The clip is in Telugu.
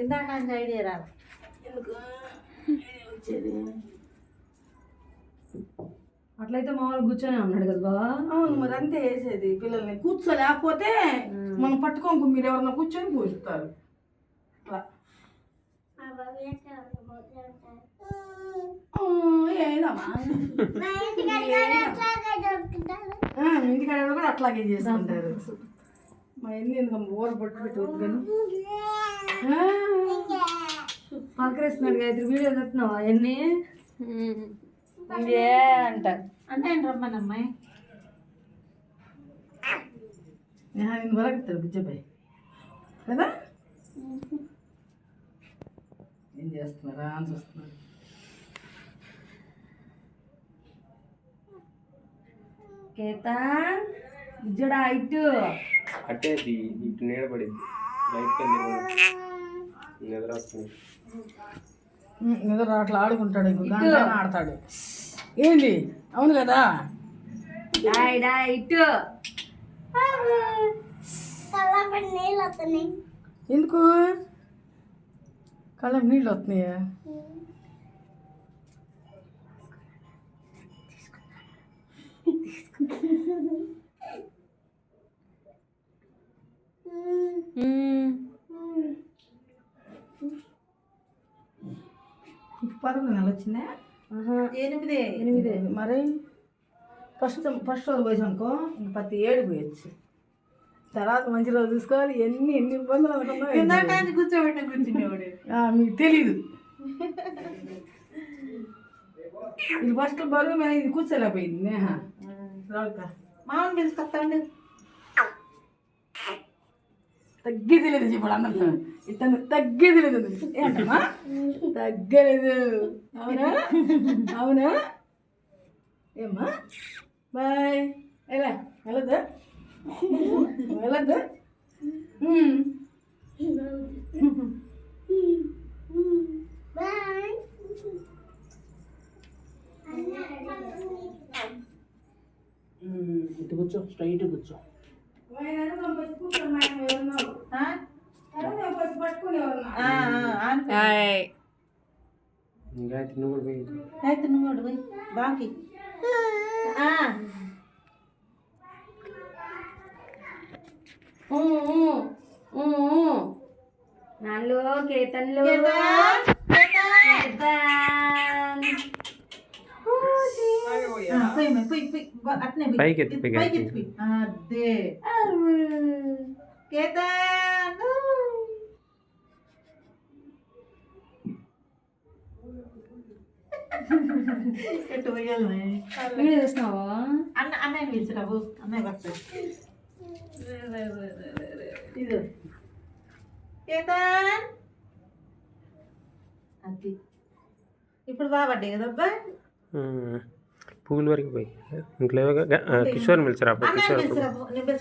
ఇందాక ఐడియా రాదు. అట్లయితే మామూలు కూర్చొని ఉన్నాడు కదా బాబా. అవును మరి అంతే వేసేది. పిల్లల్ని కూర్చోలేకపోతే మనం పట్టుకోకు, మీరు ఎవరన్నా కూర్చొని పూజిస్తారు. ఇంటికాడ కూడా అట్లాగే చేసుకుంటారు. మా ఎన్ని ఎందుకమ్మ ఊర పట్టు పెట్టవద్దు కానీ పలకరిస్తున్నాడు గాయత్రి. వీడియో తెస్తున్నావా అవన్నీ ఇంకే అంటారు అంటే రమ్మనమ్మాయి నేను వరకుతాడు బుజ్జబాయ్ కదా. ఏం చేస్తున్నారా అని చూస్తున్నారు. కేతన్ బుజ్జడా ఇటు అంటే ఇటు నీడబడింది. నిద్ర వస్తుంది. నిద్ర అట్లా ఆడుకుంటాడు. ఇంకో ఆడతాడు. ఏంటి అవును కదా. ఇటు ఎందుకు కళ్ళ నీళ్ళు వస్తున్నాయా? పదకొండు నెలలు వచ్చిందా? 8 మరి ఫస్ట్ రోజు పోయాం అనుకో, ఇంక 7 పోయొచ్చు. తర్వాత మంచి రోజు చూసుకోవాలి. ఎన్ని ఇబ్బందులు అనుకున్నా కూర్చోబెట్టిన కూర్చునేవాడు. మీకు తెలీదు. ఇది ఫస్ట్ బరువు మీద ఇది కూర్చోలేకపోయింది. నేహా మామూలు పిలుచుకొస్తాండు. తగ్గేది లేదు చెప్పాడు అందరితో. ఇతను తగ్గేది లేదు. ఏంటమ్మా తగ్గలేదు? అవునా అవునా ఏమ్మా బాయ్. వెళ్ళద్దా వెళ్ళద్దా? ఇటు కూర్చో, స్ట్రైట్ కూర్చో. గాయత్రి నువ్వు కూడా పోయి. అయితే నువ్వు కూడా పోయి బాకి నాలో కేతన్లో పైకి ఎత్తి అదే కేతన్ ఎటు పోయాలి. వీడియో చూస్తున్నావా? అన్నయ్య పిలిచిరావు. అన్నయ్య వస్తాడు. ఇది కేతన్ అది ఇప్పుడు బాబడ్డాయి కదా అబ్బా. పూల వరకు పోయి ఇంట్లో కిషోర్ పిలిచారు. అప్పుడు కిషోర్